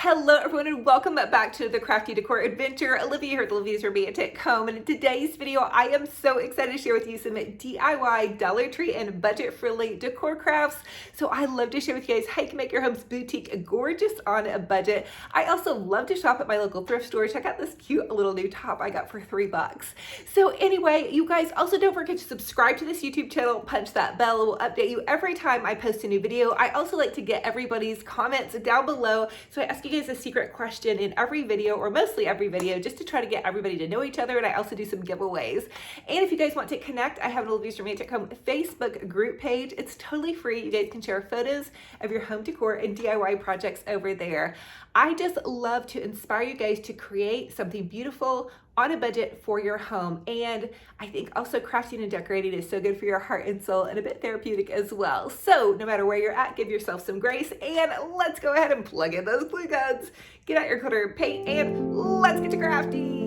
Hello everyone and welcome back to the Crafty Decor Adventure. Olivia here with Olivia's Romantic Home, and in today's video I am so excited to share with you some DIY Dollar Tree and budget-friendly decor crafts. So I love to share with you guys how you can make your home's boutique gorgeous on a budget. I also love to shop at my local thrift store. Check out this cute little new top I got for $3. So anyway, you guys also don't forget to subscribe to this YouTube channel, punch that bell. It will update you every time I post a new video. I also like to get everybody's comments down below, so I ask you guys a secret question in every video, or mostly every video, just to try to get everybody to know each other. And I also do some giveaways. And if you guys want to connect, I have an Olivia's Romantic Home Facebook group page. It's totally free. You guys can share photos of your home decor and DIY projects over there. I just love to inspire you guys to create something beautiful on a budget for your home. And I think also crafting and decorating is so good for your heart and soul, and a bit therapeutic as well. So no matter where you're at, give yourself some grace, and let's go ahead and plug in those glue guns. Get out your glitter and paint, and let's get to crafting.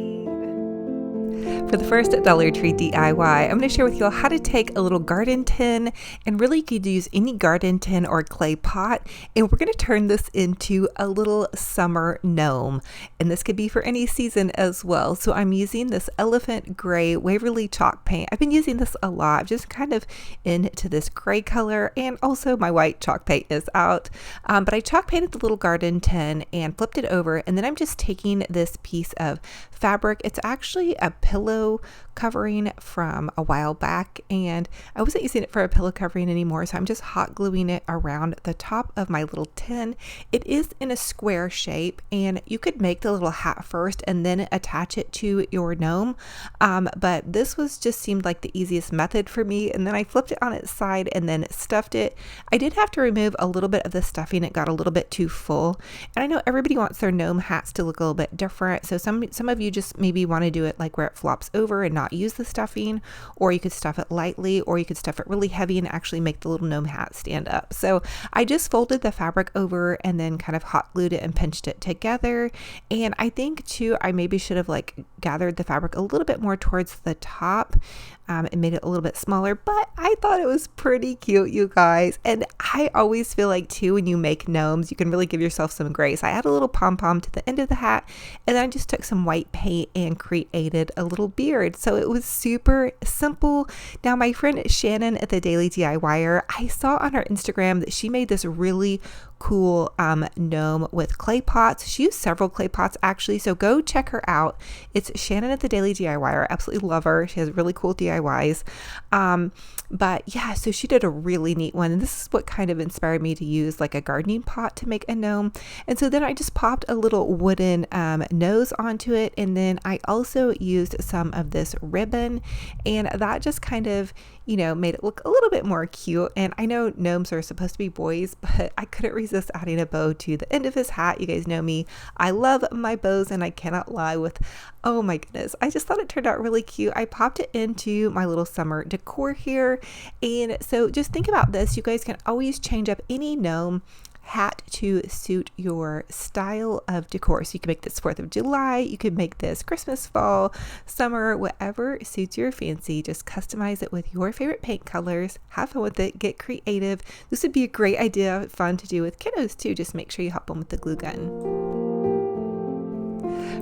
For the first Dollar Tree DIY, I'm going to share with you all how to take a little garden tin, and really you could use any garden tin or clay pot, and we're going to turn this into a little summer gnome. And this could be for any season as well. So I'm using this elephant gray Waverly chalk paint. I've been using this a lot, just kind of into this gray color, and also my white chalk paint is out. But I chalk painted the little garden tin and flipped it over, and then I'm just taking this piece of fabric. It's actually a pillow covering from a while back, and I wasn't using it for a pillow covering anymore, so I'm just hot gluing it around the top of my little tin. It is in a square shape, and you could make the little hat first and then attach it to your gnome, but this just seemed like the easiest method for me. And then I flipped it on its side and then stuffed it. I did have to remove a little bit of the stuffing. It got a little bit too full, and I know everybody wants their gnome hats to look a little bit different, so some of you just maybe want to do it like where it flops over and not use the stuffing, or you could stuff it lightly, or you could stuff it really heavy and actually make the little gnome hat stand up. So I just folded the fabric over and then kind of hot glued it and pinched it together. And I think too, I maybe should have like gathered the fabric a little bit more towards the top and made it a little bit smaller, but I thought it was pretty cute, you guys. And I always feel like too, when you make gnomes, you can really give yourself some grace. I add a little pom-pom to the end of the hat, and then I just took some white paint and created a little beard. So it was super simple. Now my friend Shannon at the Daily DIYer, I saw on her Instagram that she made this really cool gnome with clay pots. She used several clay pots actually, so go check her out. It's Shannon at the Daily DIYer. I absolutely love her. She has really cool DIYs. But yeah, so she did a really neat one, and this is what kind of inspired me to use like a gardening pot to make a gnome. And so then I just popped a little wooden nose onto it, and then I also used some of this ribbon, and that just kind of, you know, made it look a little bit more cute. And I know gnomes are supposed to be boys, but I couldn't resist adding a bow to the end of his hat. You guys know me. I love my bows, and I cannot lie with, oh my goodness, I just thought it turned out really cute. I popped it into my little summer decor here. And so just think about this. You guys can always change up any gnome hat to suit your style of decor. So you can make this 4th of July, you can make this Christmas, fall, summer, whatever suits your fancy. Just customize it with your favorite paint colors, have fun with it, get creative. This would be a great idea, fun to do with kiddos too. Just make sure you help them with the glue gun.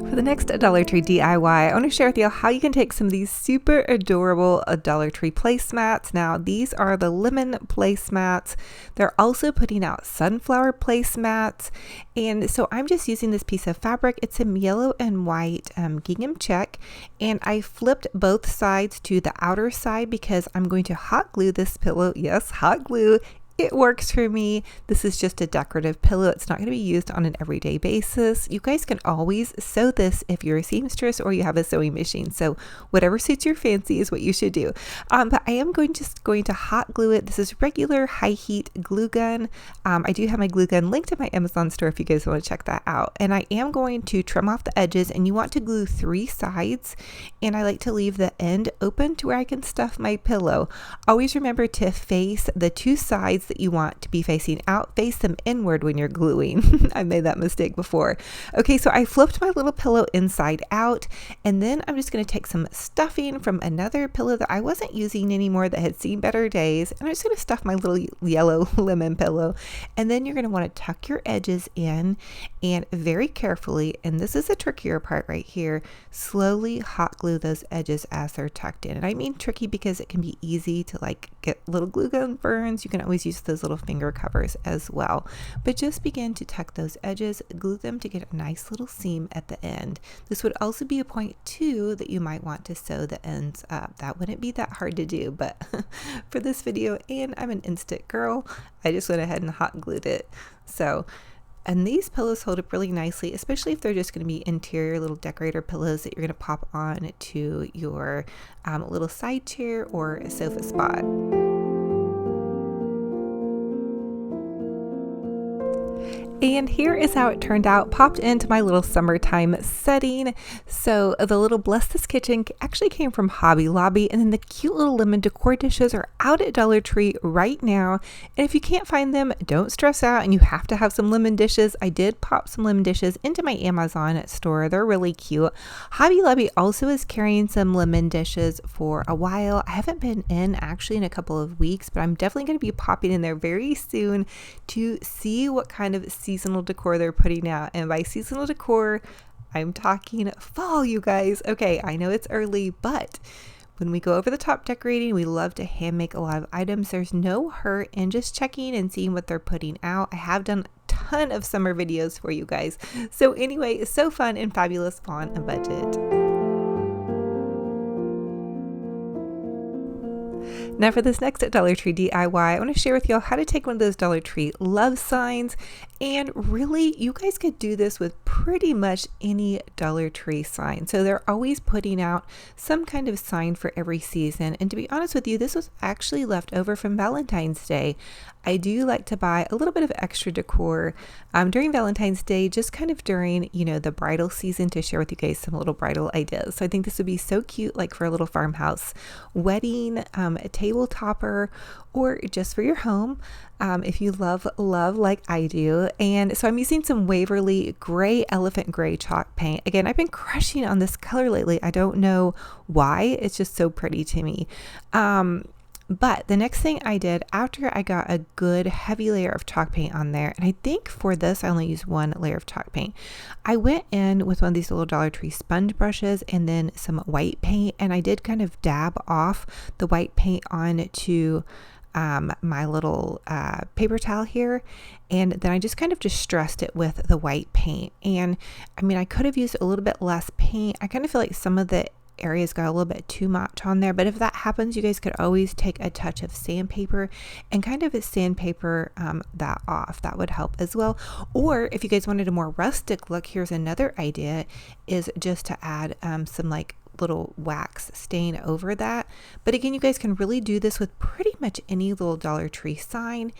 For the next Dollar Tree DIY, I want to share with you how you can take some of these super adorable Dollar Tree placemats. Now, these are the lemon placemats. They're also putting out sunflower placemats. And so I'm just using this piece of fabric. It's a yellow and white gingham check. And I flipped both sides to the outer side because I'm going to hot glue this pillow. Yes, hot glue. It works for me. This is just a decorative pillow. It's not going to be used on an everyday basis. You guys can always sew this if you're a seamstress or you have a sewing machine. So whatever suits your fancy is what you should do. But I am just going to hot glue it. This is regular high heat glue gun. I do have my glue gun linked in my Amazon store if you guys want to check that out. And I am going to trim off the edges, and you want to glue 3 sides. And I like to leave the end open to where I can stuff my pillow. Always remember to face the 2 sides that you want to be facing out, face them inward when you're gluing. I made that mistake before. Okay, so I flipped my little pillow inside out, and then I'm just going to take some stuffing from another pillow that I wasn't using anymore that had seen better days, and I'm just going to stuff my little yellow lemon pillow. And then you're going to want to tuck your edges in, and very carefully, and this is the trickier part right here, slowly hot glue those edges as they're tucked in. And I mean tricky because it can be easy to like get little glue gun burns. You can always use those little finger covers as well, but just begin to tuck those edges, glue them to get a nice little seam at the end. This would also be a point too that you might want to sew the ends up. That wouldn't be that hard to do, but for this video, and I'm an instant girl, I just went ahead and hot glued it. And these pillows hold up really nicely, especially if they're just going to be interior little decorator pillows that you're going to pop on to your little side chair or a sofa spot. And here is how it turned out, popped into my little summertime setting. So the little Bless This Kitchen actually came from Hobby Lobby, and then the cute little lemon decor dishes are out at Dollar Tree right now. And if you can't find them, don't stress out, and you have to have some lemon dishes. I did pop some lemon dishes into my Amazon store. They're really cute. Hobby Lobby also is carrying some lemon dishes for a while. I haven't been in actually in a couple of weeks, but I'm definitely going to be popping in there very soon to see what kind of seasonal decor they're putting out. And by seasonal decor, I'm talking fall, you guys. Okay, I know it's early, but when we go over the top decorating, we love to hand make a lot of items. There's no hurt in just checking and seeing what they're putting out. I have done a ton of summer videos for you guys. So anyway, it's so fun and fabulous on a budget. Now for this next Dollar Tree DIY, I want to share with y'all how to take one of those Dollar Tree love signs, and really you guys could do this with pretty much any Dollar Tree sign. So they're always putting out some kind of sign for every season, and to be honest with you, this was actually left over from Valentine's Day. I do like to buy a little bit of extra decor during Valentine's Day, just kind of during, you know, the bridal season, to share with you guys some little bridal ideas. So I think this would be so cute, like for a little farmhouse wedding, a table topper, or just for your home if you love like I do. And so I'm using some Waverly gray, elephant gray chalk paint. Again, I've been crushing on this color lately. I don't know why, it's just so pretty to me. But the next thing I did after I got a good heavy layer of chalk paint on there, and I think for this I only used one layer of chalk paint, I went in with one of these little Dollar Tree sponge brushes and then some white paint, and I did kind of dab off the white paint onto my little paper towel here, and then I just kind of distressed it with the white paint. And I mean, I could have used a little bit less paint. I kind of feel like some of the areas got a little bit too much on there, but if that happens, you guys could always take a touch of sandpaper and kind of sandpaper that off. That would help as well. Or if you guys wanted a more rustic look, here's another idea, is just to add some like little wax stain over that. But again, you guys can really do this with pretty much any little Dollar Tree sign.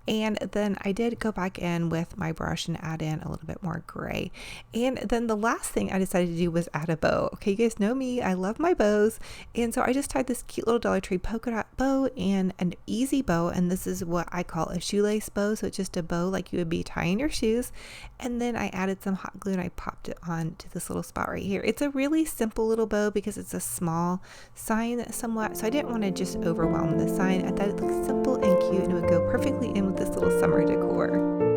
And then I did go back in with my brush and add in a little bit more gray. And then the last thing I decided to do was add a bow. Okay, you guys know me, I love my bows. And so I just tied this cute little Dollar Tree polka dot bow and an easy bow. And this is what I call a shoelace bow. So it's just a bow like you would be tying your shoes. And then I added some hot glue and I popped it on to this little spot right here. It's a really simple little bow because it's a small sign somewhat. So I didn't want to just overwhelm the sign. I thought it looked simple and cute and it would go perfectly in with this little summer decor.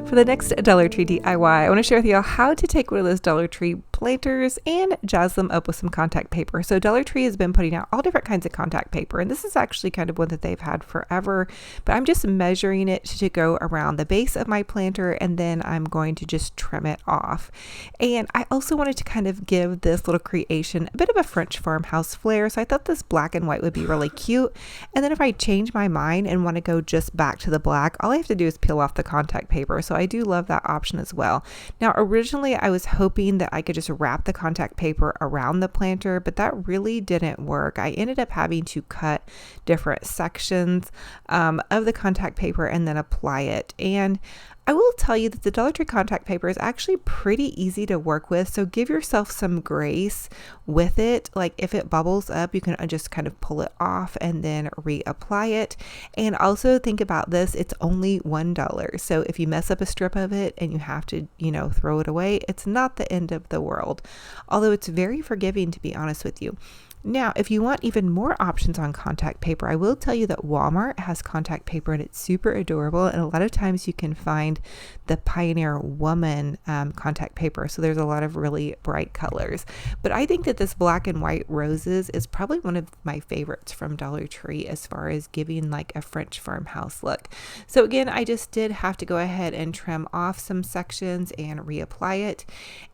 For the next Dollar Tree DIY, I want to share with you how to take one of those Dollar Tree planters and jazz them up with some contact paper. So Dollar Tree has been putting out all different kinds of contact paper, and this is actually kind of one that they've had forever, but I'm just measuring it to go around the base of my planter, and then I'm going to just trim it off. And I also wanted to kind of give this little creation a bit of a French farmhouse flair, so I thought this black and white would be really cute. And then if I change my mind and want to go just back to the black, all I have to do is peel off the contact paper. So I do love that option as well. Now, originally I was hoping that I could just wrap the contact paper around the planter, but that really didn't work. I ended up having to cut different sections of the contact paper and then apply it. And I will tell you that the Dollar Tree contact paper is actually pretty easy to work with, so give yourself some grace with it. Like if it bubbles up, you can just kind of pull it off and then reapply it. And also think about this, it's only $1. So if you mess up a strip of it and you have to, throw it away, it's not the end of the world. Although it's very forgiving, to be honest with you. Now, if you want even more options on contact paper, I will tell you that Walmart has contact paper and it's super adorable. And a lot of times you can find the Pioneer Woman contact paper. So there's a lot of really bright colors. But I think that this black and white roses is probably one of my favorites from Dollar Tree as far as giving like a French farmhouse look. So again, I just did have to go ahead and trim off some sections and reapply it.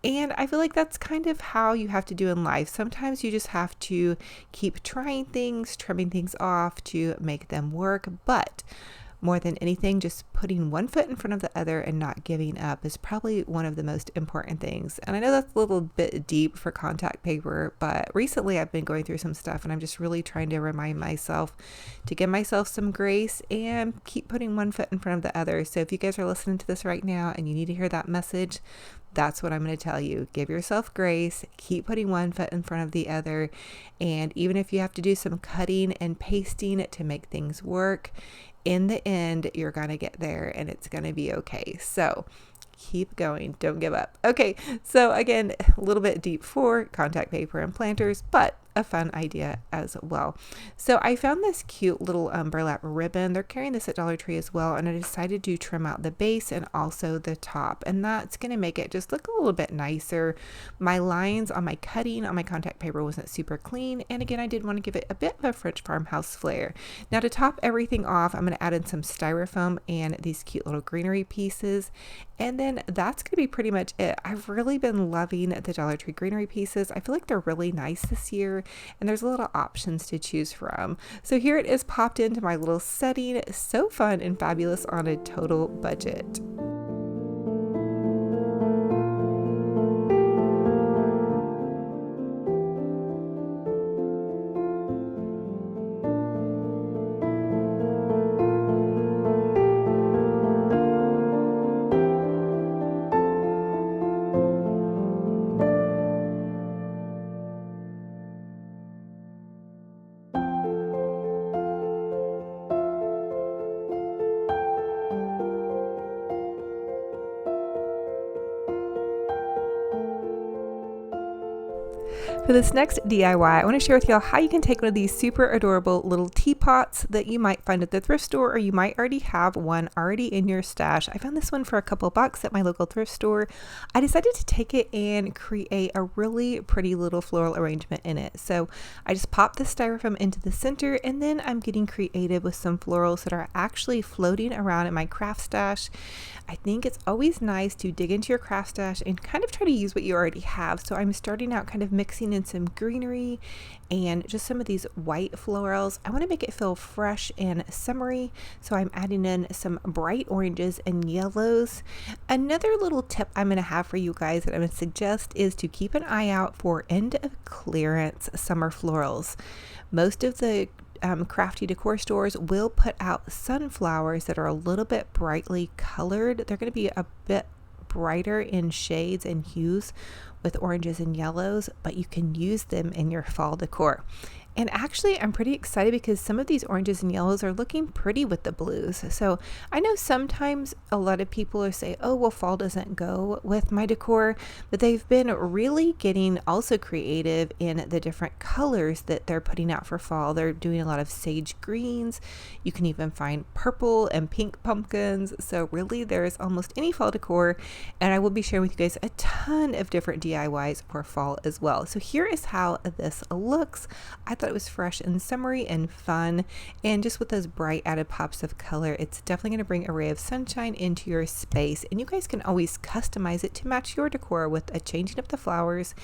And I feel like that's kind of how you have to do in life. Sometimes you just have to keep trying things, trimming things off to make them work. But more than anything, just putting one foot in front of the other and not giving up is probably one of the most important things. And I know that's a little bit deep for contact paper, but recently I've been going through some stuff and I'm just really trying to remind myself to give myself some grace and keep putting one foot in front of the other. So if you guys are listening to this right now and you need to hear that message, that's what I'm going to tell you. Give yourself grace, keep putting one foot in front of the other. And even if you have to do some cutting and pasting to make things work, in the end, you're going to get there and it's going to be okay. So keep going. Don't give up. Okay. So again, a little bit deep for contact paper and planters, but a fun idea as well. So I found this cute little burlap ribbon. They're carrying this at Dollar Tree as well. And I decided to trim out the base and also the top. And that's going to make it just look a little bit nicer. My lines on my cutting on my contact paper wasn't super clean. And again, I did want to give it a bit of a French farmhouse flair. Now to top everything off, I'm going to add in some styrofoam and these cute little greenery pieces. And then that's going to be pretty much it. I've really been loving the Dollar Tree greenery pieces. I feel like they're really nice this year. And there's a lot of options to choose from. So here it is popped into my little setting. So fun and fabulous on a total budget. For this next DIY, I want to share with y'all how you can take one of these super adorable little teapots that you might find at the thrift store, or you might already have one already in your stash. I found this one for a couple bucks at my local thrift store. I decided to take it and create a really pretty little floral arrangement in it. So I just popped the styrofoam into the center, and then I'm getting creative with some florals that are actually floating around in my craft stash. I think it's always nice to dig into your craft stash and kind of try to use what you already have. So I'm starting out kind of mixing in some greenery and just some of these white florals. I want to make it feel fresh and summery, so I'm adding in some bright oranges and yellows. Another little tip I'm going to have for you guys that I'm going to suggest is to keep an eye out for end of clearance summer florals. Most of the crafty decor stores will put out sunflowers that are a little bit brightly colored. They're going to be a bit brighter in shades and hues with oranges and yellows, but you can use them in your fall decor. And actually, I'm pretty excited because some of these oranges and yellows are looking pretty with the blues. So I know sometimes a lot of people are saying, oh, well, fall doesn't go with my decor, but they've been really getting also creative in the different colors that they're putting out for fall. They're doing a lot of sage greens. You can even find purple and pink pumpkins. So really, there's almost any fall decor. And I will be sharing with you guys a ton of different DIYs for fall as well. So here is how this looks. I thought it was fresh and summery and fun, and just with those bright added pops of color, it's definitely going to bring a ray of sunshine into your space. And you guys can always customize it to match your decor with a changing of the flowers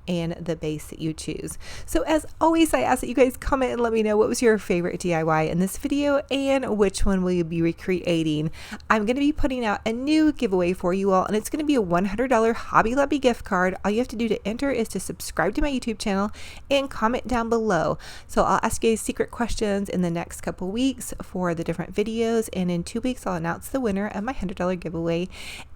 and the base that you choose. So as always, I ask that you guys comment and let me know what was your favorite DIY in this video and which one will you be recreating. I'm going to be putting out a new giveaway for you all, and it's going to be a $100 Hobby Lobby gift card. All you have to do to enter is to subscribe to my YouTube channel and comment down below video. So I'll ask you guys secret questions in the next couple weeks for the different videos, and in 2 weeks I'll announce the winner of my $100 giveaway.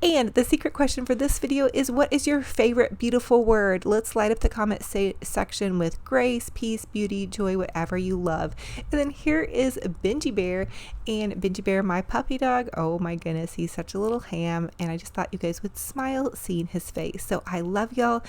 And the secret question for this video is, what is your favorite beautiful word? Let's light up the comment section with grace, peace, beauty, joy, whatever you love. And then here is Benji Bear, and Benji Bear, my puppy dog. Oh my goodness, he's such a little ham, and I just thought you guys would smile seeing his face. So I love y'all.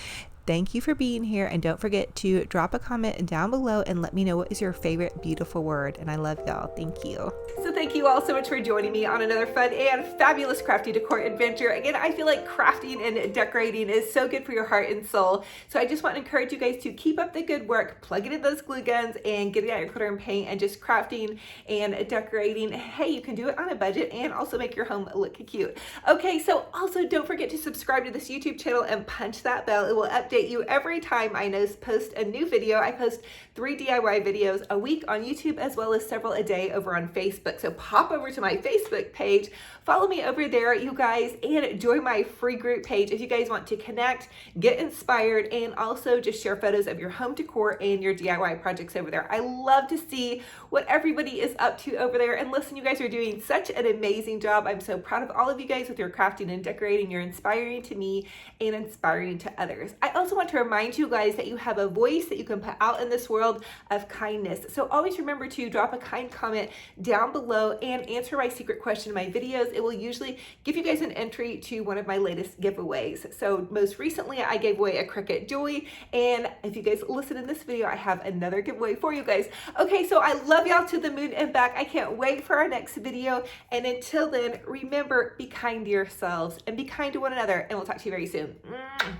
Thank you for being here, and don't forget to drop a comment down below and let me know what is your favorite beautiful word. And I love y'all. Thank you. So thank you all so much for joining me on another fun and fabulous crafty decor adventure. Again, I feel like crafting and decorating is so good for your heart and soul. So I just want to encourage you guys to keep up the good work, plugging in those glue guns and getting out your glitter and paint and just crafting and decorating. Hey, you can do it on a budget and also make your home look cute. Okay, so also don't forget to subscribe to this YouTube channel and punch that bell. It will update you every time I post a new video. I post 3 DIY videos a week on YouTube, as well as several a day over on Facebook. So pop over to my Facebook page, follow me over there, you guys, and join my free group page if you guys want to connect, get inspired, and also just share photos of your home decor and your DIY projects over there. I love to see what everybody is up to over there. And listen, you guys are doing such an amazing job. I'm so proud of all of you guys with your crafting and decorating. You're inspiring to me and inspiring to others. I also want to remind you guys that you have a voice that you can put out in this world of kindness. So always remember to drop a kind comment down below and answer my secret question in my videos. It will usually give you guys an entry to one of my latest giveaways. So most recently I gave away a Cricut Joy, and if you guys listen in this video, I have another giveaway for you guys. Okay, so I love y'all to the moon and back. I can't wait for our next video. And until then, remember, be kind to yourselves and be kind to one another. And we'll talk to you very soon.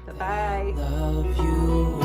Bye-bye. Love you.